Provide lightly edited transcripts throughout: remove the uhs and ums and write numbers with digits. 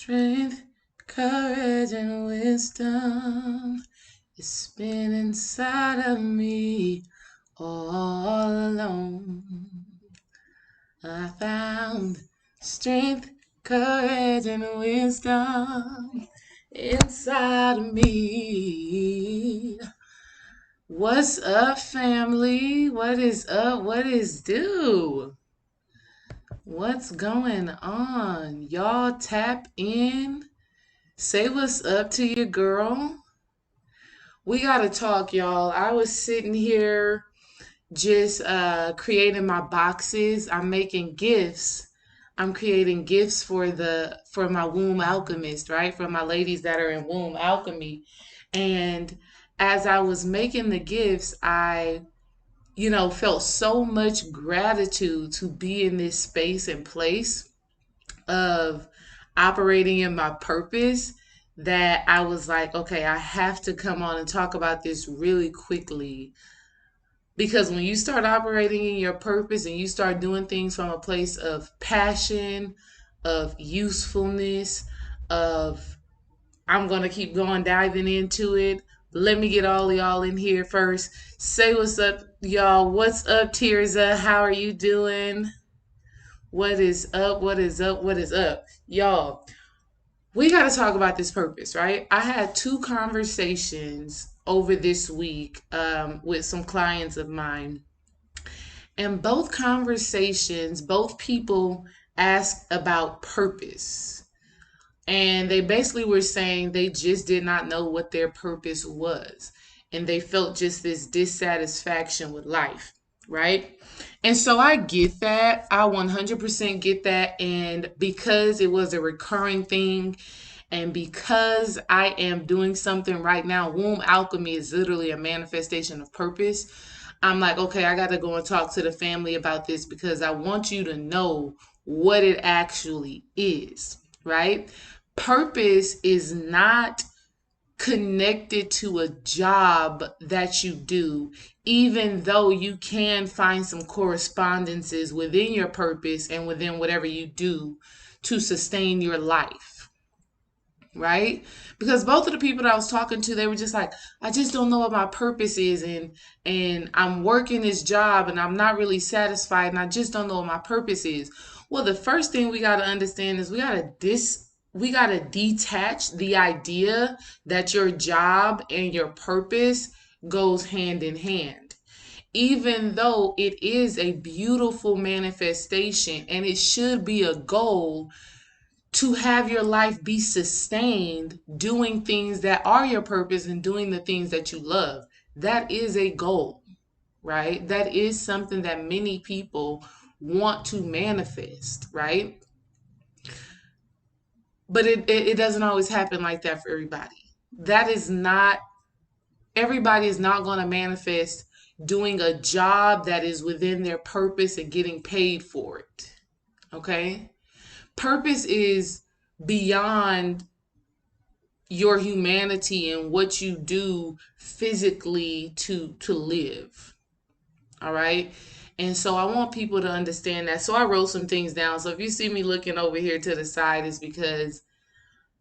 Strength, courage, and wisdom. It's been inside of me all along. I found strength, courage, and wisdom inside of me. What's up, family? What is up? What is due? What's going on? Y'all tap in. Say what's up to your girl. We gotta talk, y'all. I was sitting here just creating my boxes. I'm making gifts. I'm creating gifts for my womb alchemist, right? For my ladies that are in womb alchemy. And as I was making the gifts, I felt so much gratitude to be in this space and place of operating in my purpose that I was like, okay, I have to come on and talk about this really quickly. Because when you start operating in your purpose and you start doing things from a place of passion, of usefulness, of I'm going to keep going diving into it. Let me get all of y'all in here first. Say what's up, y'all. What's up, Tirza? How are you doing? What is up? What is up? What is up? Y'all, we got to talk about this purpose, right? I had two conversations over this week with some clients of mine. And both conversations, both people asked about purpose. And they basically were saying they just did not know what their purpose was. And they felt just this dissatisfaction with life, right? And so I get that. I 100% get that. And because it was a recurring thing, and because I am doing something right now, womb alchemy is literally a manifestation of purpose. I'm like, okay, I got to go and talk to the family about this because I want you to know what it actually is, right? Purpose is not connected to a job that you do, even though you can find some correspondences within your purpose and within whatever you do to sustain your life, right? Because both of the people that I was talking to, they were just like, I just don't know what my purpose is, and I'm working this job and I'm not really satisfied and I just don't know what my purpose is. Well, the first thing we got to understand is we got to detach the idea that your job and your purpose goes hand in hand. Even though it is a beautiful manifestation and it should be a goal to have your life be sustained doing things that are your purpose and doing the things that you love. That is a goal, right? That is something that many people want to manifest, right? But it doesn't always happen like that for everybody. That is not, everybody is not going to manifest doing a job that is within their purpose and getting paid for it. Okay? Purpose is beyond your humanity and what you do physically to live. All right? And so I want people to understand that. So I wrote some things down. So if you see me looking over here to the side, it's because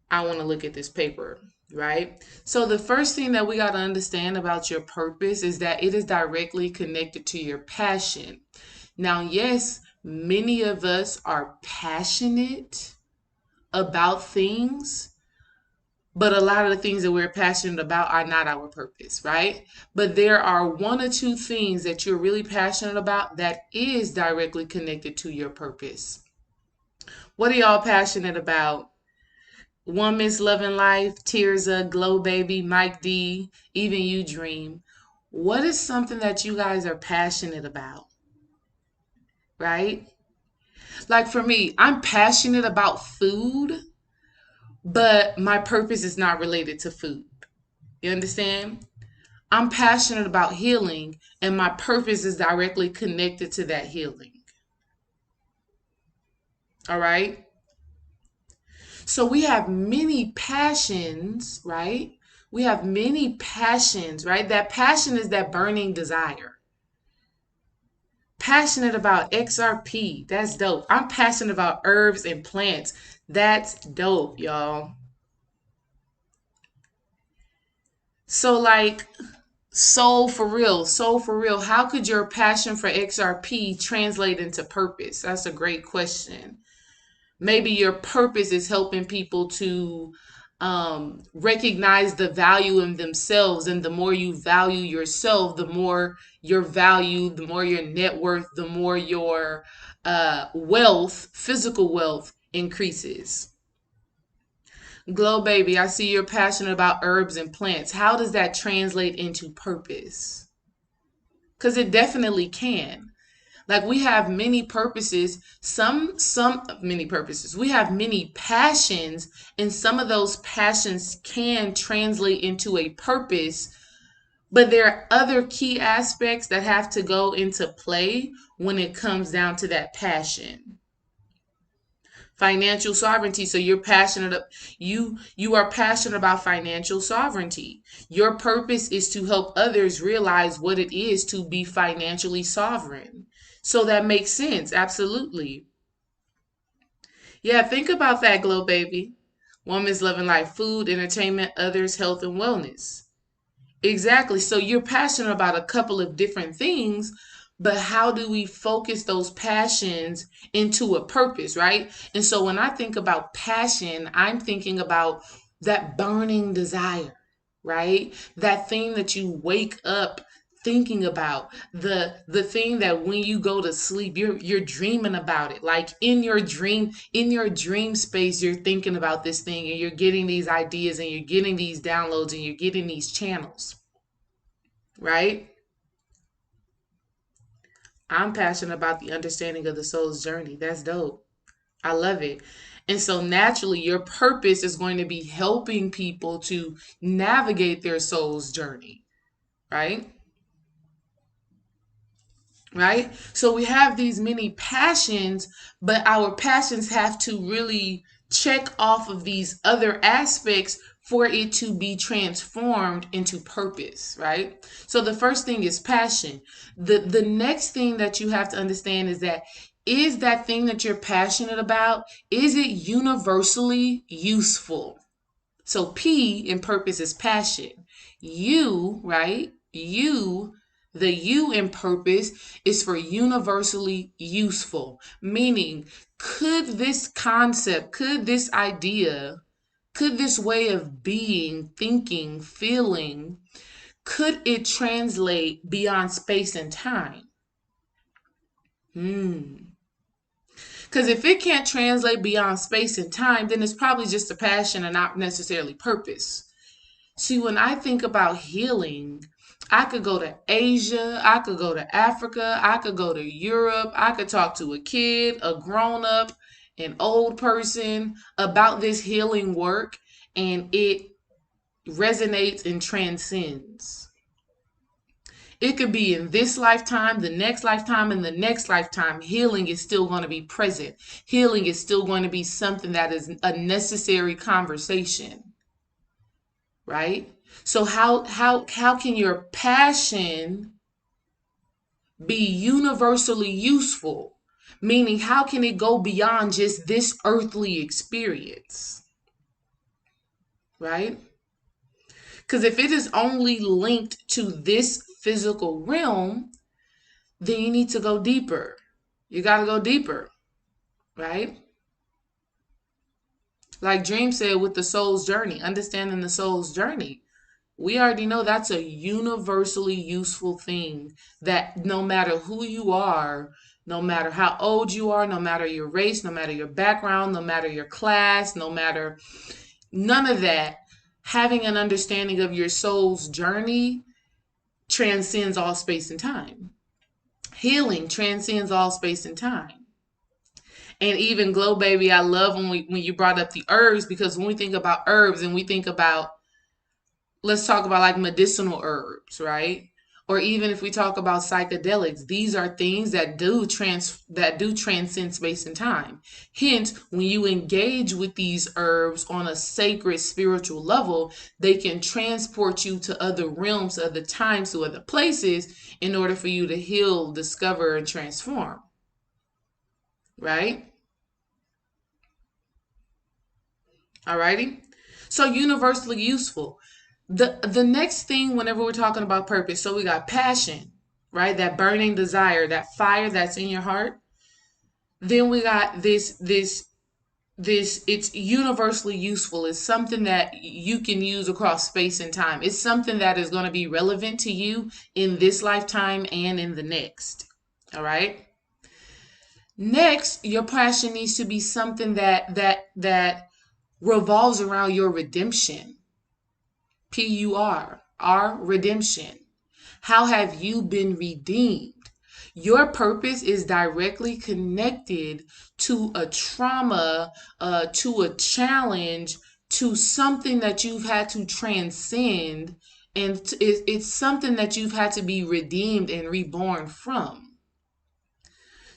I want to look at this paper, right? So the first thing that we got to understand about your purpose is that it is directly connected to your passion. Now, yes, many of us are passionate about things, but a lot of the things that we're passionate about are not our purpose, right? But there are one or two things that you're really passionate about that is directly connected to your purpose. What are y'all passionate about? One Miss Loving Life, Tirza, Glow Baby, Mike D, even you Dream. What is something that you guys are passionate about, right? Like for me, I'm passionate about food, but my purpose is not related to food. You understand? I'm passionate about healing, and my purpose is directly connected to that healing. All right? So we have many passions, right? We have many passions, right? That passion is that burning desire. Passionate about XRP. That's dope. I'm passionate about herbs and plants. That's dope, y'all. So like, soul for real, how could your passion for XRP translate into purpose? That's a great question. Maybe your purpose is helping people to recognize the value in themselves. And the more you value yourself, the more your value, the more your net worth, the more your wealth, physical wealth increases. Glow baby, I see you're passionate about herbs and plants. How does that translate into purpose? Because it definitely can. Like we have many purposes, some many purposes. We have many passions, and some of those passions can translate into a purpose, but there are other key aspects that have to go into play when it comes down to that passion. Financial sovereignty. So you are passionate about financial sovereignty. Your purpose is to help others realize what it is to be financially sovereign. So that makes sense. Absolutely. Yeah, think about that, Glow Baby. Woman's loving life, food, entertainment, others, health, and wellness. Exactly. So you're passionate about a couple of different things, but how do we focus those passions into a purpose, right? And so when I think about passion, I'm thinking about that burning desire, right? That thing that you wake up thinking about, the thing that when you go to sleep you're dreaming about it, like in your dream space you're thinking about this thing, and you're getting these ideas, and you're getting these downloads, and you're getting these channels, right? I'm passionate about the understanding of the soul's journey. That's dope. I love it. And so naturally, your purpose is going to be helping people to navigate their soul's journey, right? Right? So we have these many passions, but our passions have to really check off of these other aspects for it to be transformed into purpose, right? So the first thing is passion. The next thing that you have to understand is that thing that you're passionate about, is it universally useful? So P in purpose is passion. U, right? The U in purpose is for universally useful, meaning could this concept, could this idea, could this way of being, thinking, feeling, could it translate beyond space and time? Because if it can't translate beyond space and time, then it's probably just a passion and not necessarily purpose. See, when I think about healing, I could go to Asia, I could go to Africa, I could go to Europe, I could talk to a kid, a grown up, an old person about this healing work, and it resonates and transcends. It could be in this lifetime, the next lifetime, and the next lifetime. Healing is still going to be present. Healing is still going to be something that is a necessary conversation, right? So how can your passion be universally useful? Meaning, how can it go beyond just this earthly experience, right? Because if it is only linked to this physical realm, then you need to go deeper. You got to go deeper, right? Like Dream said with the soul's journey, understanding the soul's journey. We already know that's a universally useful thing, that no matter who you are, no matter how old you are, no matter your race, no matter your background, no matter your class, no matter none of that, having an understanding of your soul's journey transcends all space and time. Healing transcends all space and time. And even Glow Baby, I love when you brought up the herbs, because when we think about herbs and we think about, let's talk about like medicinal herbs, right? Or even if we talk about psychedelics, these are things that do transcend space and time. Hence, when you engage with these herbs on a sacred spiritual level, they can transport you to other realms, other times, to other places in order for you to heal, discover, and transform, right? Alrighty? So universally useful. The next thing whenever we're talking about purpose, so we got passion, right? That burning desire, that fire that's in your heart. Then we got this it's universally useful. It's something that you can use across space and time. It's something that is going to be relevant to you in this lifetime and in the next. All right? Next, your passion needs to be something that revolves around your redemption. PUR, redemption. How have you been redeemed? Your purpose is directly connected to a trauma, to a challenge, to something that you've had to transcend, and it's something that you've had to be redeemed and reborn from.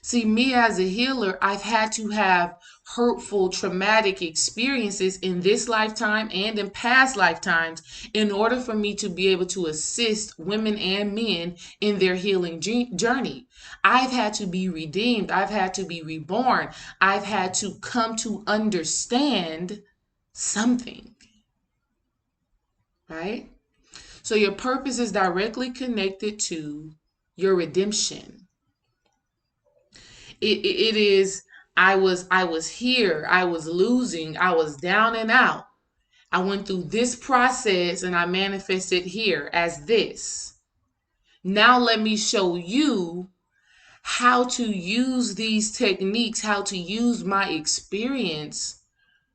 See, me as a healer, I've had to have hurtful, traumatic experiences in this lifetime and in past lifetimes in order for me to be able to assist women and men in their healing journey. I've had to be redeemed. I've had to be reborn. I've had to come to understand something, right? So your purpose is directly connected to your redemption. It is I was here, I was losing, I was down and out. I went through this process and I manifested here as this. Now let me show you how to use these techniques, how to use my experience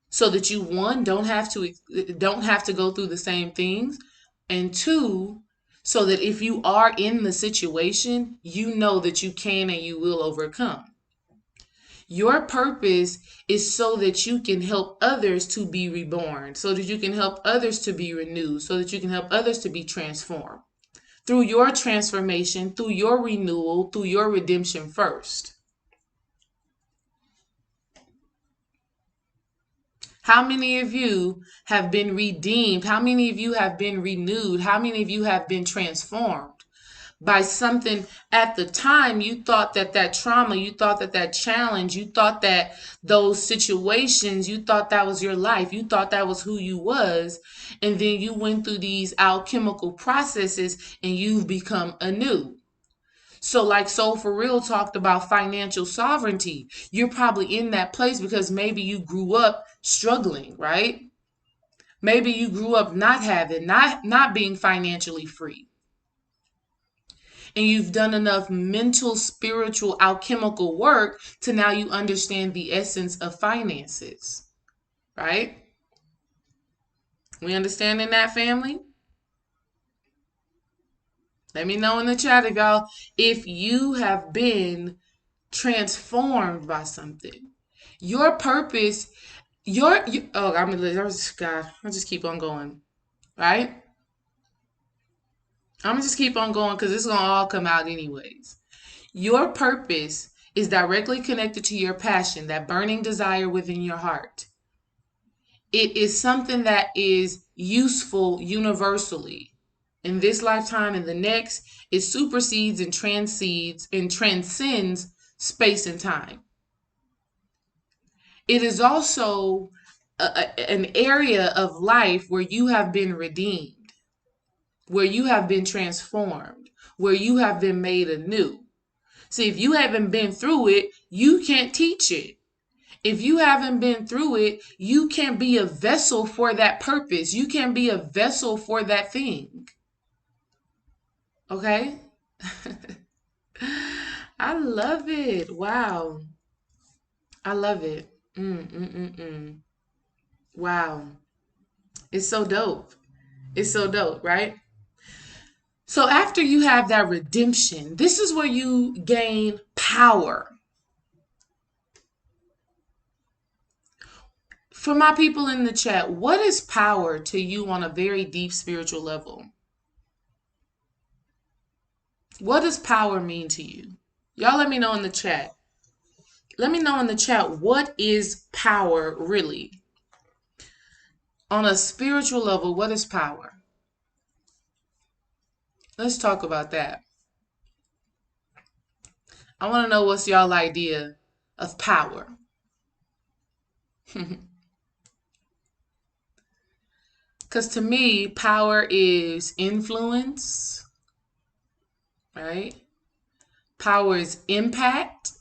so that you, one, don't have to go through the same things, and two, so that if you are in the situation, you know that you can and you will overcome. Your purpose is so that you can help others to be reborn, so that you can help others to be renewed, so that you can help others to be transformed. Through your transformation, through your renewal, through your redemption first. How many of you have been redeemed? How many of you have been renewed? How many of you have been transformed by something at the time? You thought that trauma, you thought that challenge, you thought that those situations, you thought that was your life, you thought that was who you was, and then you went through these alchemical processes and you've become anew. So like Soul for Real talked about financial sovereignty. You're probably in that place because maybe you grew up struggling, right? Maybe you grew up not being financially free. And you've done enough mental, spiritual, alchemical work to now you understand the essence of finances, right? We understanding that, family? Let me know in the chat if you have been transformed by something. Your purpose, God, I'll just keep on going, right? I'm gonna just keep on going because it's gonna all come out anyways. Your purpose is directly connected to your passion, that burning desire within your heart. It is something that is useful universally. In this lifetime and the next, it supersedes and transcends space and time. It is also an area of life where you have been redeemed, where you have been transformed, where you have been made anew. See, if you haven't been through it, you can't teach it. If you haven't been through it, you can't be a vessel for that purpose. You can't be a vessel for that thing. Okay? I love it. Wow. I love it. Wow. It's so dope. It's so dope, right? So after you have that redemption, this is where you gain power. For my people in the chat, what is power to you on a very deep spiritual level? What does power mean to you? Y'all let me know in the chat. Let me know in the chat, what is power really? On a spiritual level, what is power? Let's talk about that. I want to know what's y'all idea of power. Because to me, power is influence, right? Power is impact,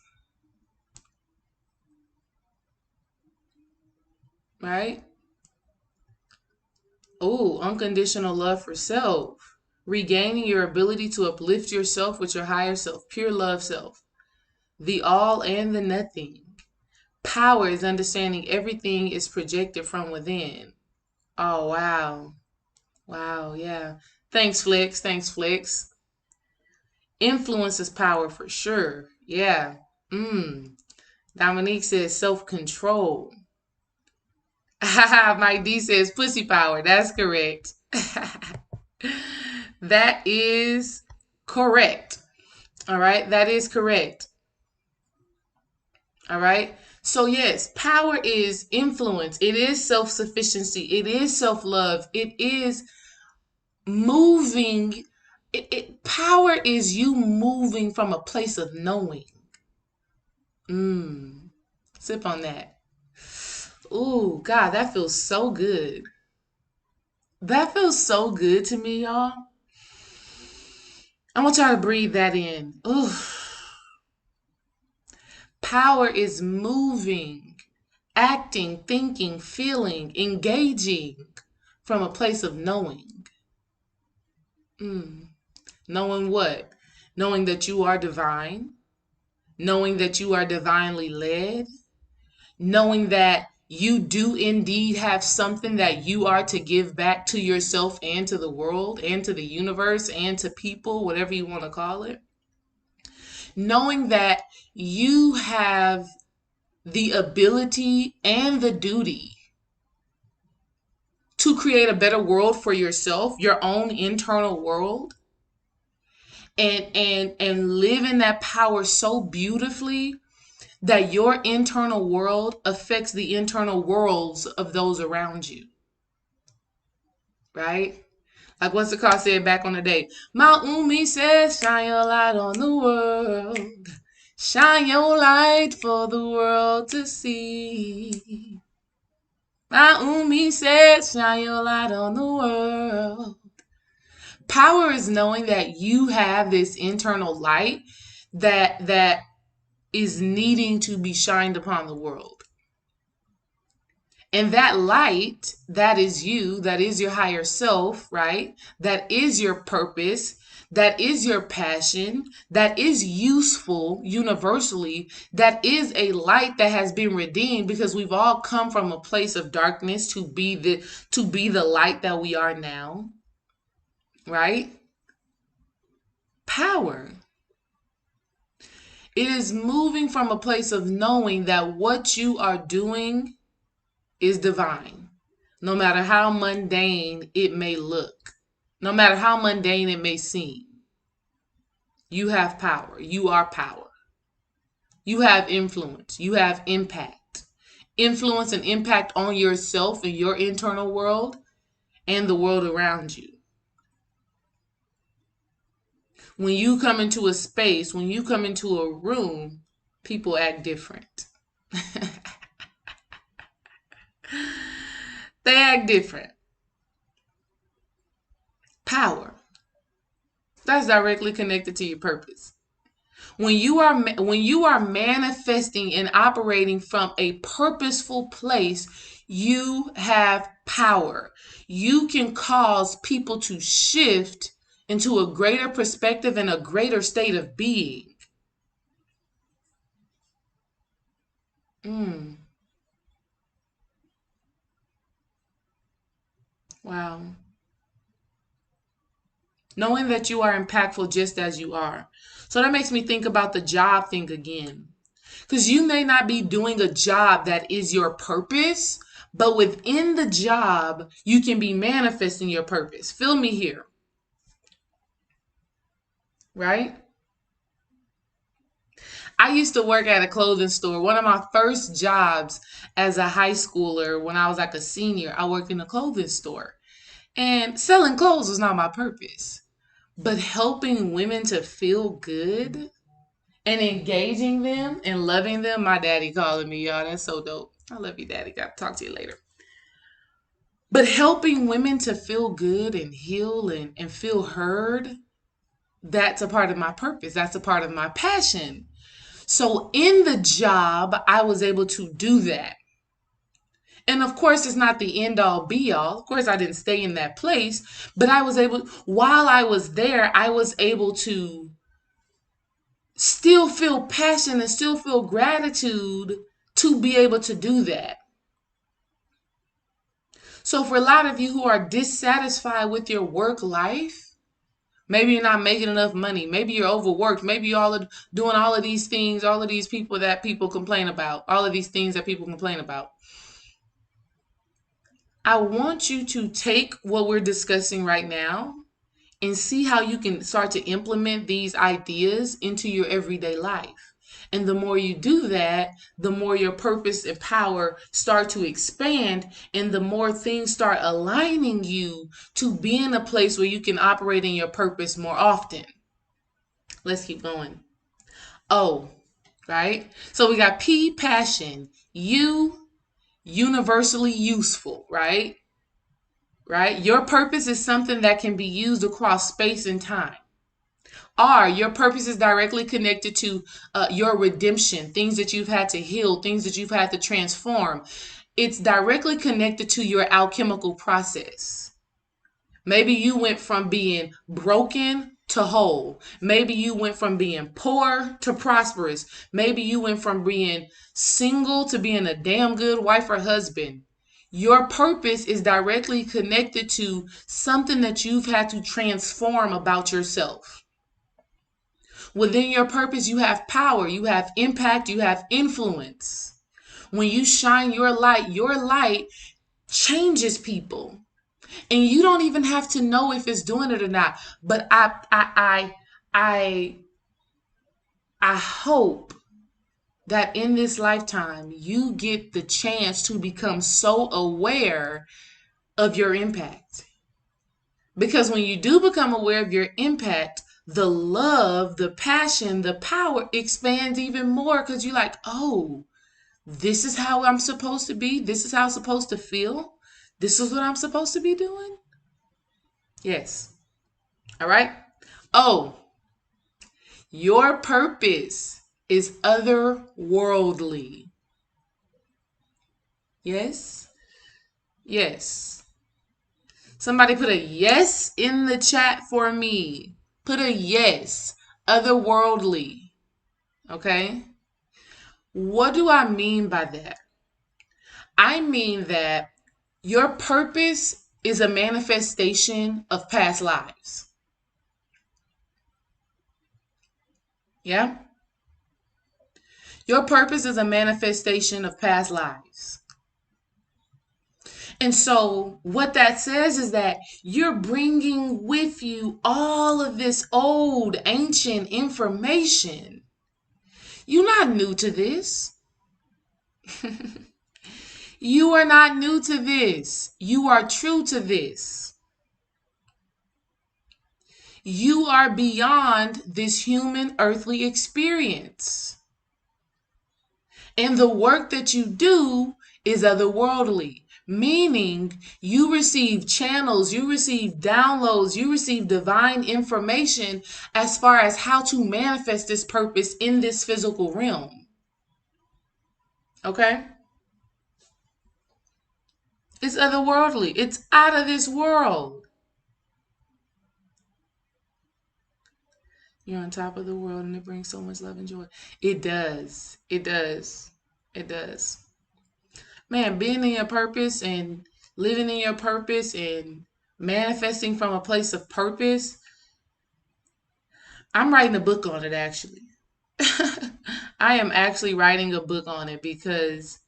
right? Oh, unconditional love for self. Regaining your ability to uplift yourself with your higher self, pure love self. The all and the nothing. Power is understanding everything is projected from within. Oh, wow. Wow, yeah. Thanks, Flex. Thanks, Flex. Influence is power for sure. Yeah. Dominique says self-control. Mike D says pussy power. That's correct. That is correct. All right. That is correct. All right. So, yes, power is influence. It is self sufficiency. It is self love. It is moving. Power is you moving from a place of knowing. Sip on that. Ooh, God, that feels so good. That feels so good to me, y'all. I want y'all to breathe that in. Ooh. Power is moving, acting, thinking, feeling, engaging from a place of knowing. Knowing what? Knowing that you are divine, knowing that you are divinely led, knowing that you do indeed have something that you are to give back to yourself and to the world and to the universe and to people, whatever you want to call it. Knowing that you have the ability and the duty to create a better world for yourself, your own internal world, and live in that power so beautifully that your internal world affects the internal worlds of those around you. Right? Like what's the car said back on the day? My Umi says, shine your light on the world. Shine your light for the world to see. My Umi says, shine your light on the world. Power is knowing that you have this internal light that is needing to be shined upon the world. And that light, that is you, that is your higher self, right? That is your purpose, that is your passion, that is useful universally, that is a light that has been redeemed because we've all come from a place of darkness to be the light that we are now, right? Power. It is moving from a place of knowing that what you are doing is divine, no matter how mundane it may look, no matter how mundane it may seem. You have power. You are power. You have influence. You have impact. Influence and impact on yourself and your internal world and the world around you. When you come into a space, when you come into a room, people act different. They act different. Power. That's directly connected to your purpose. When you are manifesting and operating from a purposeful place, you have power. You can cause people to shift into a greater perspective and a greater state of being. Wow. Knowing that you are impactful just as you are. So that makes me think about the job thing again. Because you may not be doing a job that is your purpose, but within the job, you can be manifesting your purpose. Feel me here. Right? I used to work at a clothing store. One of my first jobs as a high schooler, when I was like a senior, I worked in a clothing store. And selling clothes was not my purpose. But helping women to feel good and engaging them and loving them. My daddy calling me, y'all. That's so dope. I love you, daddy. Got to talk to you later. But helping women to feel good and heal and feel heard, that's a part of my purpose. That's a part of my passion. So in the job, I was able to do that. And of course, it's not the end all be all. Of course, I didn't stay in that place, but I was able, while I was there, I was able to still feel passion and still feel gratitude to be able to do that. So for a lot of you who are dissatisfied with your work life, maybe you're not making enough money, maybe you're overworked, maybe you're all doing all of these things, all of these people that people complain about, all of these things that people complain about. I want you to take what we're discussing right now and see how you can start to implement these ideas into your everyday life. And the more you do that, the more your purpose and power start to expand, and the more things start aligning you to be in a place where you can operate in your purpose more often. Let's keep going. O, right? So we got P, passion. U, universally useful, right? Right? Your purpose is something that can be used across space and time. R, your purpose is directly connected to your redemption, things that you've had to heal, things that you've had to transform. It's directly connected to your alchemical process. Maybe you went from being broken to whole. Maybe you went from being poor to prosperous. Maybe you went from being single to being a damn good wife or husband. Your purpose is directly connected to something that you've had to transform about yourself. Within your purpose, you have power, you have impact, you have influence. When you shine your light changes people. And you don't even have to know if it's doing it or not. But I hope that in this lifetime you get the chance to become so aware of your impact. Because when you do become aware of your impact, the love, the passion, the power expands even more, because you're like, oh, this is how I'm supposed to be. This is how I'm supposed to feel. This is what I'm supposed to be doing. Yes. All right. Oh, your purpose is otherworldly. Yes. Yes. Somebody put a yes in the chat for me. Put a yes. Otherworldly. Okay. What do I mean by that? I mean that your purpose is a manifestation of past lives. Yeah? Your purpose is a manifestation of past lives. And so what that says is that you're bringing with you all of this old, ancient information. You're not new to this. You are not new to this. You are true to this. You are beyond this human earthly experience. And the work that you do is otherworldly. Meaning you receive channels, you receive downloads, you receive divine information as far as how to manifest this purpose in this physical realm. Okay? It's otherworldly. It's out of this world. You're on top of the world and it brings so much love and joy. It does. It does. It does. Man, being in your purpose and living in your purpose and manifesting from a place of purpose, I'm writing a book on it actually. I am actually writing a book on it because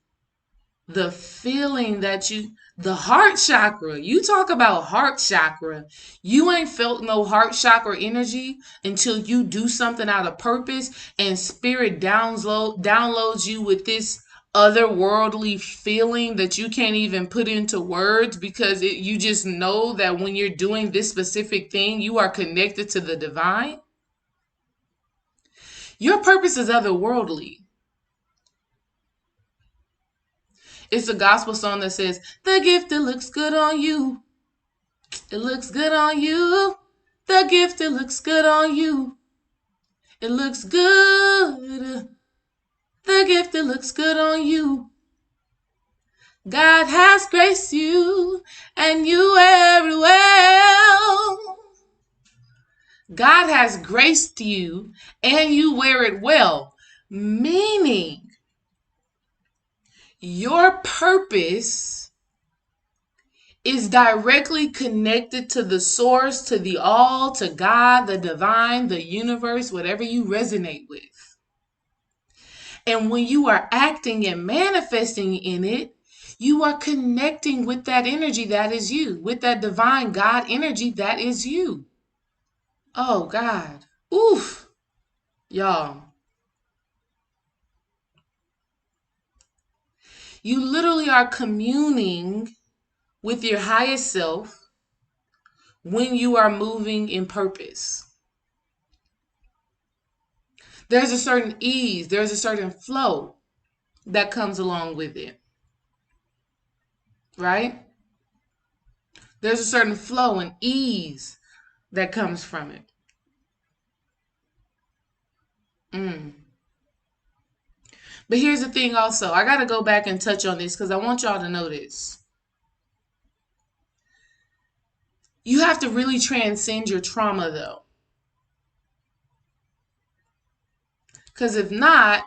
the feeling that the heart chakra, you talk about heart chakra, you ain't felt no heart chakra energy until you do something out of purpose and spirit downloads you with this otherworldly feeling that you can't even put into words, because you just know that when you're doing this specific thing, you are connected to the divine. Your purpose is otherworldly. It's a gospel song that says, the gift that looks good on you. It looks good on you. The gift that looks good on you. It looks good. The gift that looks good on you. God has graced you and you wear it well. God has graced you and you wear it well. Meaning, your purpose is directly connected to the source, to the all, to God, the divine, the universe, whatever you resonate with. And when you are acting and manifesting in it, you are connecting with that energy that is you, with that divine God energy that is you. Oh, God. Oof. Y'all. You literally are communing with your highest self when you are moving in purpose. There's a certain ease, there's a certain flow that comes along with it. Right? There's a certain flow and ease that comes from it. But here's the thing also. I got to go back and touch on this because I want y'all to know this. You have to really transcend your trauma, though. Because if not,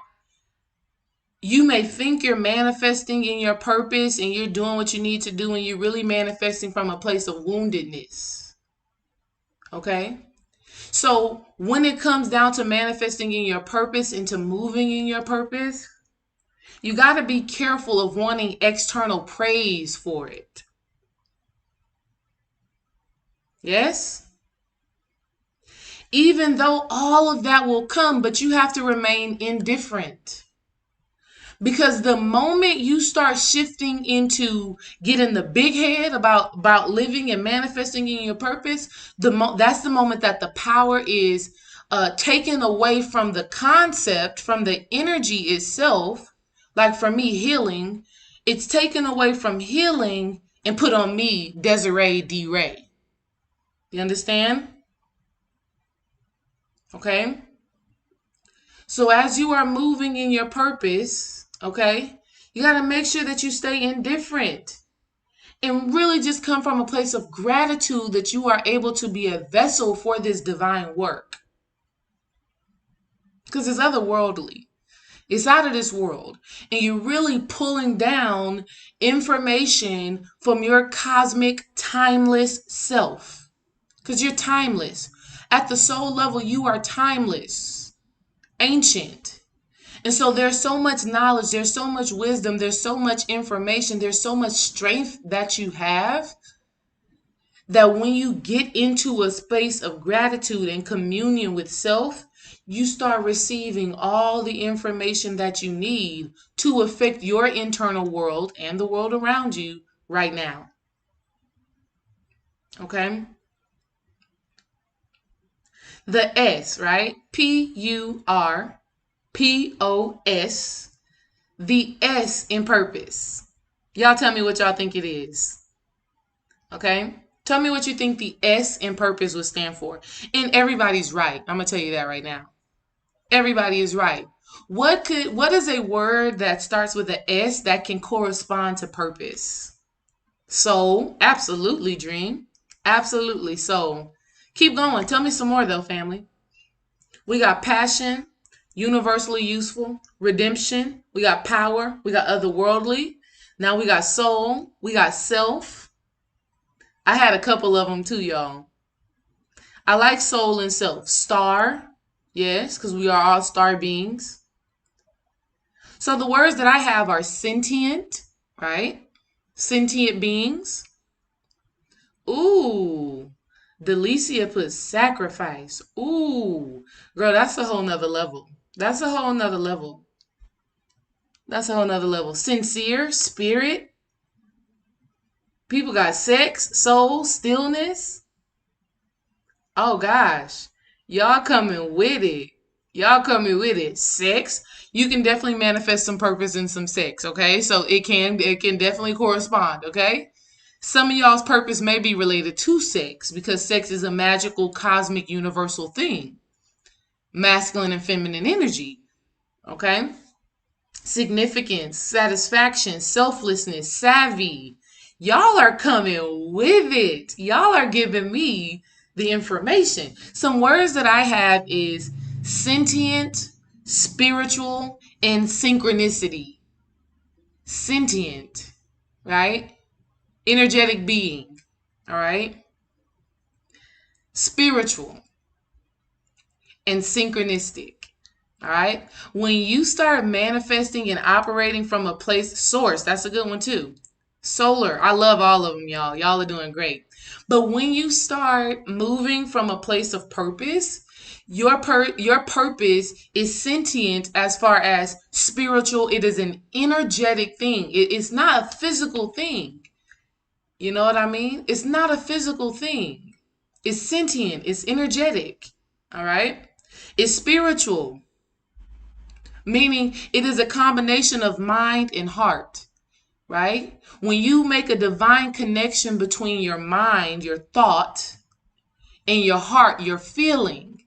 you may think you're manifesting in your purpose and you're doing what you need to do, and you're really manifesting from a place of woundedness. Okay? So when it comes down to manifesting in your purpose and to moving in your purpose, you got to be careful of wanting external praise for it. Yes? Even though all of that will come, but you have to remain indifferent. Because the moment you start shifting into getting the big head about living and manifesting in your purpose, that's the moment that the power is taken away from the concept, from the energy itself. Like for me, healing, it's taken away from healing and put on me, Desiree D. Ray. You understand? Okay? So as you are moving in your purpose, okay, you got to make sure that you stay indifferent and really just come from a place of gratitude that you are able to be a vessel for this divine work. Because it's otherworldly. It's out of this world. And you're really pulling down information from your cosmic, timeless self. Because you're timeless. At the soul level, you are timeless, ancient. And so there's so much knowledge, there's so much wisdom, there's so much information, there's so much strength that you have, that when you get into a space of gratitude and communion with self, you start receiving all the information that you need to affect your internal world and the world around you right now. Okay? The S, right? P-U-R-P-O-S. The S in purpose. Y'all tell me what y'all think it is. Okay? Tell me what you think the S in purpose would stand for. And everybody's right. I'm going to tell you that right now. Everybody is right. What is a word that starts with an S that can correspond to purpose? Soul. Absolutely, Dream. Absolutely, soul. Keep going. Tell me some more, though, family. We got passion, universally useful, redemption. We got power. We got otherworldly. Now we got soul. We got self. I had a couple of them too, y'all. I like soul and self. Star. Yes, because we are all star beings. So the words that I have are sentient, right? Sentient beings. Ooh. Delicia put sacrifice. Ooh. Girl, that's a whole nother level. That's a whole nother level. That's a whole nother level. Sincere, spirit. People got sex, soul, stillness. Oh gosh. Y'all coming with it. Y'all coming with it. Sex. You can definitely manifest some purpose and some sex, okay? So it can definitely correspond, okay? Some of y'all's purpose may be related to sex because sex is a magical, cosmic, universal thing. Masculine and feminine energy, okay? Significance, satisfaction, selflessness, savvy. Y'all are coming with it. Y'all are giving me the information. Some words that I have is sentient, spiritual, and synchronicity. Sentient, right? Energetic being, all right? Spiritual and synchronistic. All right. When you start manifesting and operating from a place, source, that's a good one too. Solar, I love all of them, y'all. Y'all are doing great. But when you start moving from a place of purpose, your purpose is sentient as far as spiritual. It is an energetic thing. It's not a physical thing. You know what I mean? It's not a physical thing. It's sentient. It's energetic. All right. It's spiritual, meaning it is a combination of mind and heart, right? When you make a divine connection between your mind, your thought, and your heart, your feeling.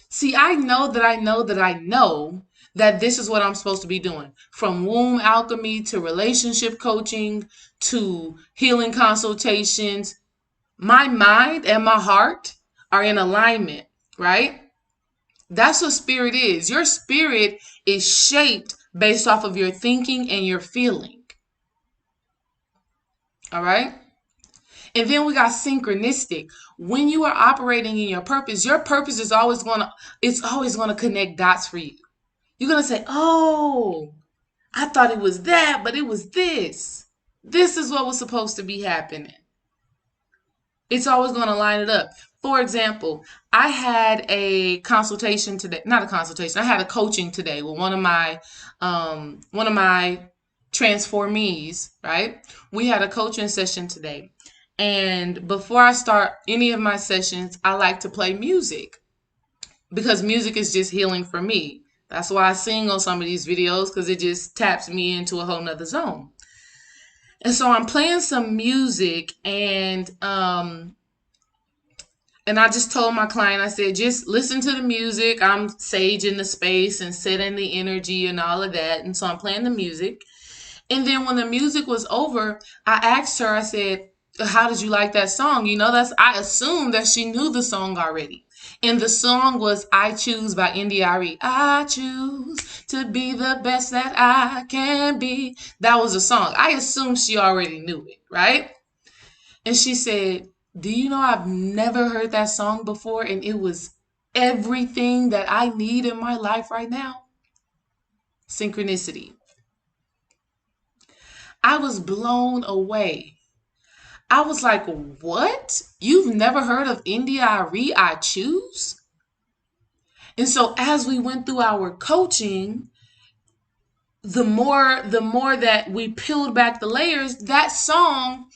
See, I know that I know that I know that this is what I'm supposed to be doing. From womb alchemy to relationship coaching to healing consultations, my mind and my heart are in alignment, right? That's what spirit is. Your spirit is shaped based off of your thinking and your feeling. All right? And then we got synchronistic. When you are operating in your purpose is always going to connect dots for you. You're going to say, "Oh, I thought it was that, but it was this. This is what was supposed to be happening." It's always going to line it up. For example, I had a consultation today, not a consultation. I had a coaching today with one of my transformees, right? We had a coaching session today. And before I start any of my sessions, I like to play music because music is just healing for me. That's why I sing on some of these videos, because it just taps me into a whole nother zone. And so I'm playing some music, and I just told my client, I said, just listen to the music. I'm saging the space and setting the energy and all of that. And so I'm playing the music. And then when the music was over, I asked her, I said, "How did you like that song?" I assumed that she knew the song already. And the song was "I Choose" by India.Arie. I choose to be the best that I can be. That was a song. I assumed she already knew it, right? And she said, "Do you know I've never heard that song before, and it was everything that I need in my life right now?" Synchronicity. I was blown away. I was like, "What? You've never heard of India.Arie, I Choose?" And so as we went through our coaching, the more that we peeled back the layers, that song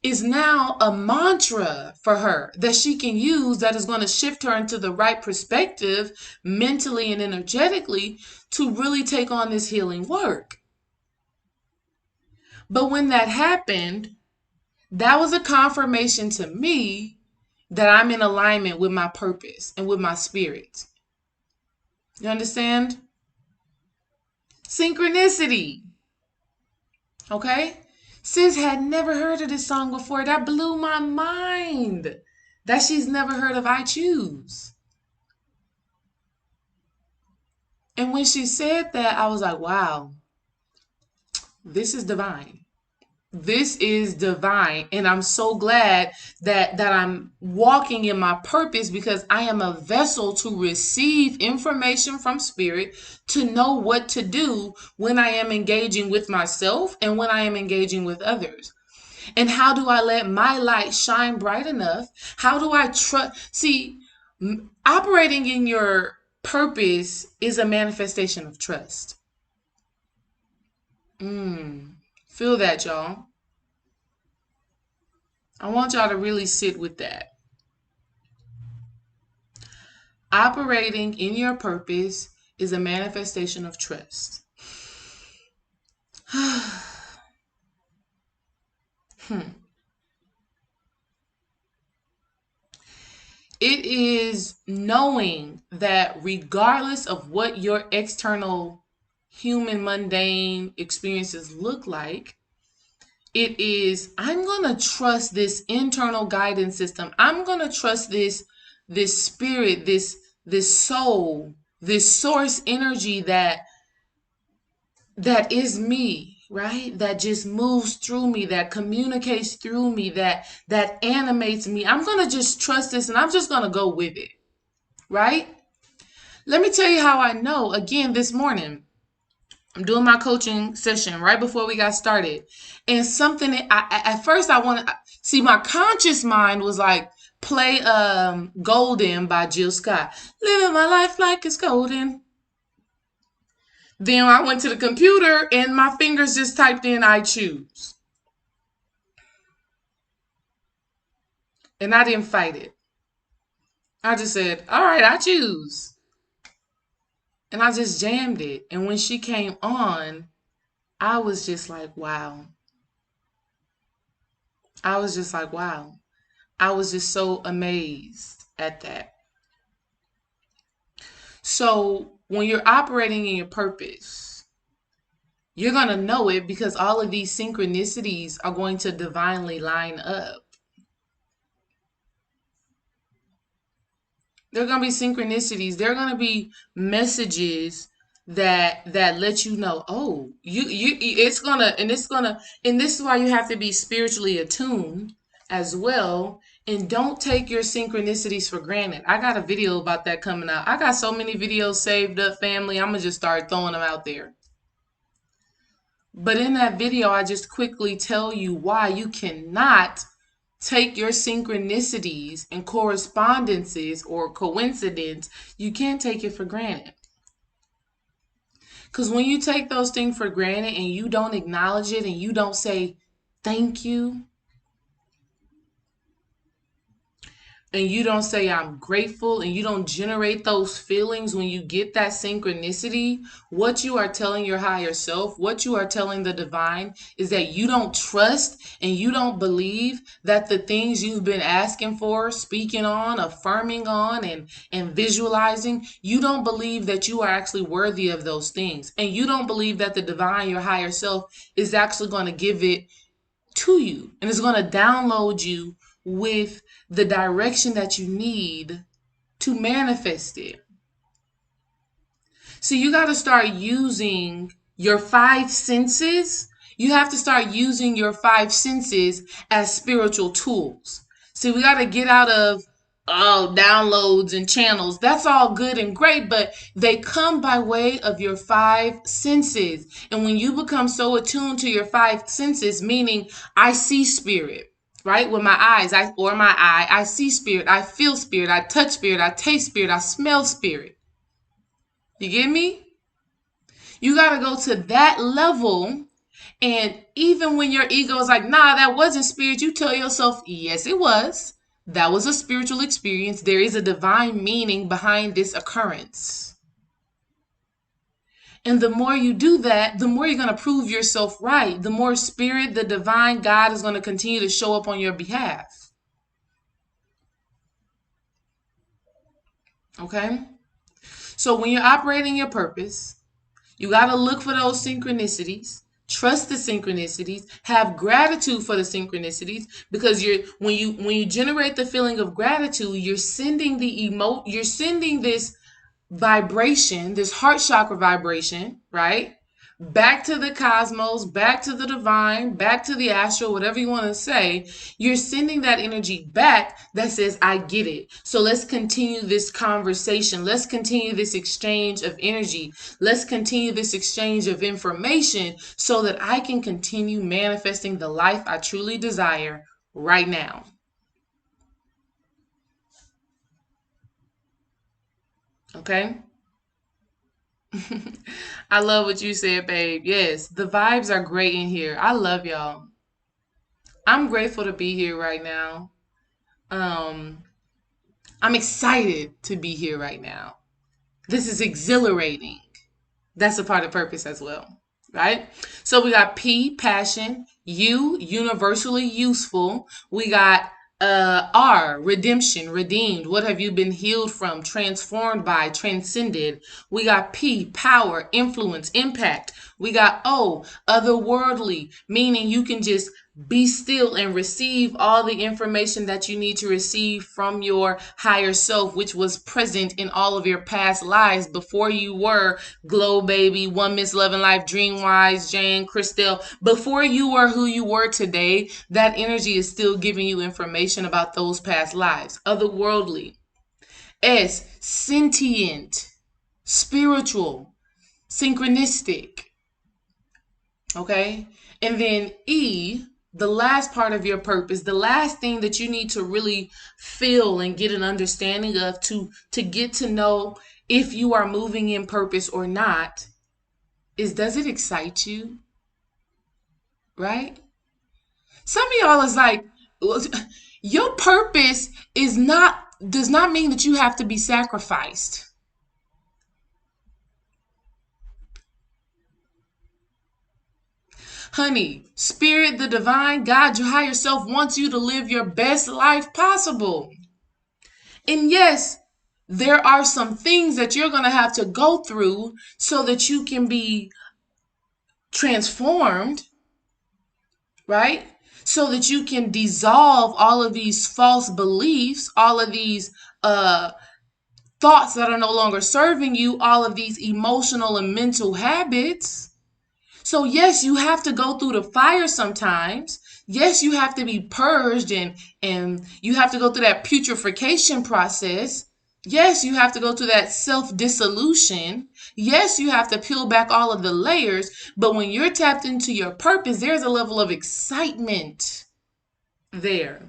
is now a mantra for her that she can use, that is going to shift her into the right perspective mentally and energetically to really take on this healing work. But when that happened, that was a confirmation to me that I'm in alignment with my purpose and with my spirit. You understand? Synchronicity. Okay? Sis had never heard of this song before. That blew my mind. That she's never heard of "I Choose." And when she said that, I was like, wow, this is divine. This is divine. And I'm so glad that I'm walking in my purpose, because I am a vessel to receive information from spirit to know what to do when I am engaging with myself and when I am engaging with others. And how do I let my light shine bright enough? How do I trust? See, operating in your purpose is a manifestation of trust. Feel that, y'all. I want y'all to really sit with that. Operating in your purpose is a manifestation of trust. It is knowing that regardless of what your external human mundane experiences look like, it is, I'm going to trust this internal guidance system. I'm going to trust this spirit, this soul, this source energy that is me, right? That just moves through me, that communicates through me, that animates me. I'm going to just trust this and I'm just going to go with it, right? Let me tell you how I know. Again, this morning, I'm doing my coaching session right before we got started. And something that at first I wanted, see, my conscious mind was like, play Golden by Jill Scott. Living my life like it's golden. Then I went to the computer and my fingers just typed in I choose. And I didn't fight it. I just said, all right, I choose. And I just jammed it. And when she came on, I was just like, wow. I was just like, wow. I was just so amazed at that. So when you're operating in your purpose, you're going to know it because all of these synchronicities are going to divinely line up. There are going to be synchronicities. There are going to be messages that let you know, oh, it's going to, and this is why you have to be spiritually attuned as well. And don't take your synchronicities for granted. I got a video about that coming out. I got so many videos saved up, family. I'm going to just start throwing them out there. But in that video, I just quickly tell you why you cannot take your synchronicities and correspondences or coincidence. You can't take it for granted. Because when you take those things for granted and you don't acknowledge it and you don't say thank you, and you don't say I'm grateful, and you don't generate those feelings when you get that synchronicity, what you are telling your higher self, what you are telling the divine is that you don't trust and you don't believe that the things you've been asking for, speaking on, affirming on, and visualizing, you don't believe that you are actually worthy of those things. And you don't believe that the divine, your higher self, is actually going to give it to you and is going to download you with the direction that you need to manifest it. So you got to start using your five senses. You have to start using your five senses as spiritual tools. See, we got to get out of downloads and channels. That's all good and great, but they come by way of your five senses. And when you become so attuned to your five senses, meaning I see spirit, right? With my eyes, I see spirit, I feel spirit, I touch spirit, I taste spirit, I smell spirit. You get me? You got to go to that level. And even when your ego is like, nah, that wasn't spirit, you tell yourself, yes, it was. That was a spiritual experience. There is a divine meaning behind this occurrence. And the more you do that, the more you're going to prove yourself right. The more spirit, the divine God is going to continue to show up on your behalf. Okay? So when you're operating your purpose, you got to look for those synchronicities. Trust the synchronicities. Have gratitude for the synchronicities, because when you generate the feeling of gratitude, you're sending you're sending this vibration, this heart chakra vibration, right? Back to the cosmos, back to the divine, back to the astral, whatever you want to say. You're sending that energy back that says, I get it. So let's continue this conversation. Let's continue this exchange of energy. Let's continue this exchange of information so that I can continue manifesting the life I truly desire right now. Okay? I love what you said, babe. Yes, the vibes are great in here. I love y'all. I'm grateful to be here right now. I'm excited to be here right now. This is exhilarating. That's a part of purpose as well, right? So we got P, passion, U, universally useful. We got R, redemption, redeemed. What have you been healed from, transformed by, transcended? We got P, power, influence, impact. We got O, otherworldly, meaning you can just be still and receive all the information that you need to receive from your higher self, which was present in all of your past lives before you were Glow Baby, One Miss Loving Life, Dream Wise, Jane, Christelle. Before you were who you were today, that energy is still giving you information about those past lives. Otherworldly. S, sentient, spiritual, synchronistic. Okay? And then E, the last part of your purpose, the last thing that you need to really feel and get an understanding of to get to know if you are moving in purpose or not is, does it excite you? Right? Some of y'all is like, your purpose does not mean that you have to be sacrificed. Honey, spirit, the divine, God, your higher self wants you to live your best life possible. And yes, there are some things that you're going to have to go through so that you can be transformed, right? So that you can dissolve all of these false beliefs, all of these thoughts that are no longer serving you, all of these emotional and mental habits. So yes, you have to go through the fire sometimes. Yes, you have to be purged and you have to go through that putrefaction process. Yes, you have to go through that self-dissolution. Yes, you have to peel back all of the layers. But when you're tapped into your purpose, there's a level of excitement there.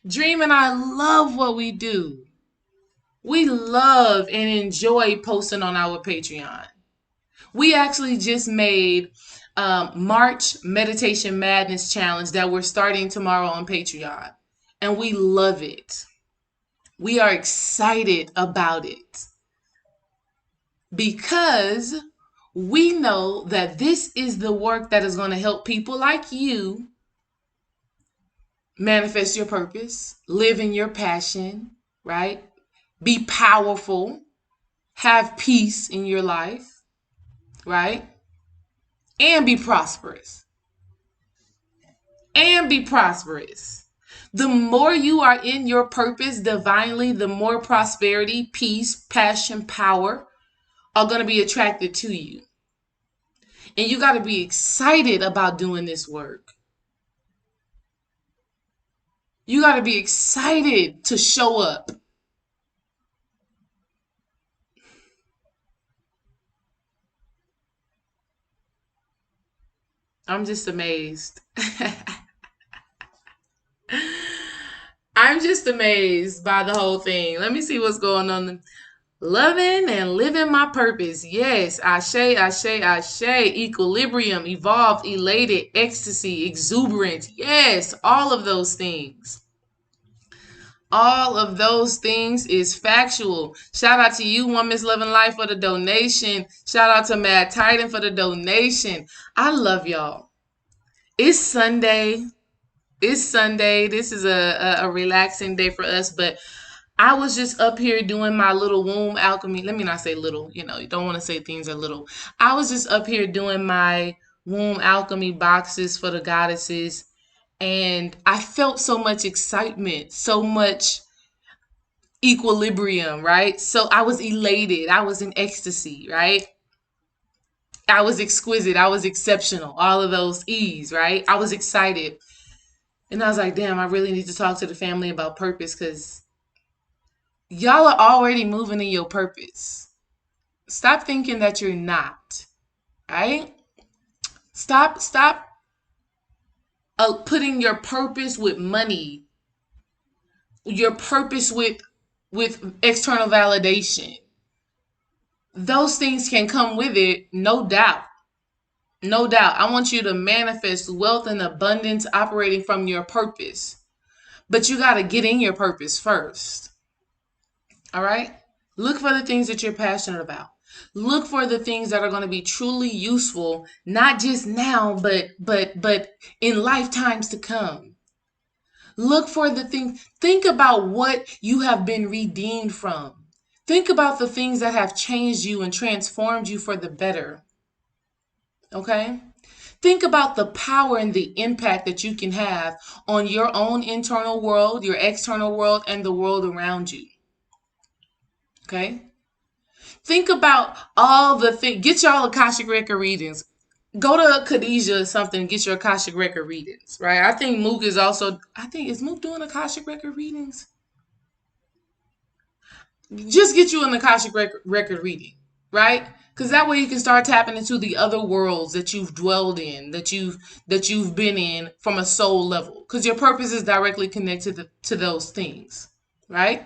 Dream and I love what we do. We love and enjoy posting on our Patreon. We actually just made March Meditation Madness Challenge that we're starting tomorrow on Patreon. And we love it. We are excited about it because we know that this is the work that is going to help people like you manifest your purpose, live in your passion, right? Be powerful, have peace in your life, right? And be prosperous. And be prosperous. The more you are in your purpose divinely, the more prosperity, peace, passion, power are going to be attracted to you. And you got to be excited about doing this work. You got to be excited to show up. I'm just amazed. I'm just amazed by the whole thing. Let me see what's going on. Loving and living my purpose. Yes. Ashe, ashe, ashe. Equilibrium, evolved, elated, ecstasy, exuberant. Yes. All of those things. All of those things is factual. Shout out to you, One Miss Loving Life, for the donation. Shout out to Mad Titan for the donation. I love y'all. It's Sunday. It's Sunday. This is a relaxing day for us, but I was just up here doing my little womb alchemy. Let me not say little, you don't want to say things are little. I was just up here doing my womb alchemy boxes for the goddesses, and I felt so much excitement, so much equilibrium, right? So I was elated. I was in ecstasy, right? I was exquisite. I was exceptional. All of those E's, right? I was excited. And I was like, damn, I really need to talk to the family about purpose because y'all are already moving in your purpose. Stop thinking that you're not, right? Stop putting your purpose with money, your purpose with external validation. Those things can come with it, no doubt. No doubt. I want you to manifest wealth and abundance operating from your purpose. But you got to get in your purpose first. All right? Look for the things that you're passionate about. Look for the things that are going to be truly useful, not just now, but in lifetimes to come. Look for the things. Think about what you have been redeemed from. Think about the things that have changed you and transformed you for the better. Okay? Think about the power and the impact that you can have on your own internal world, your external world, and the world around you. Okay? Think about all the things. Get y'all Akashic Record readings. Go to Khadijah or something and get your Akashic Record readings, right? I think Mook is also, is Mook doing Akashic Record readings? Just get you an Akashic record reading, right? Because that way you can start tapping into the other worlds that you've dwelled in, that you've been in from a soul level. Because your purpose is directly connected to those things, right?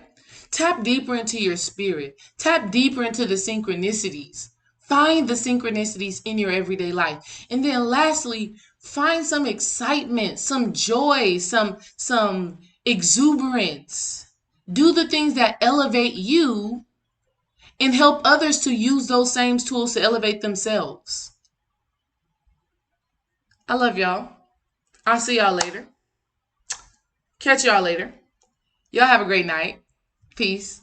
Tap deeper into your spirit. Tap deeper into the synchronicities. Find the synchronicities in your everyday life. And then lastly, find some excitement, some joy, some exuberance. Do the things that elevate you and help others to use those same tools to elevate themselves. I love y'all. I'll see y'all later. Catch y'all later. Y'all have a great night. Peace.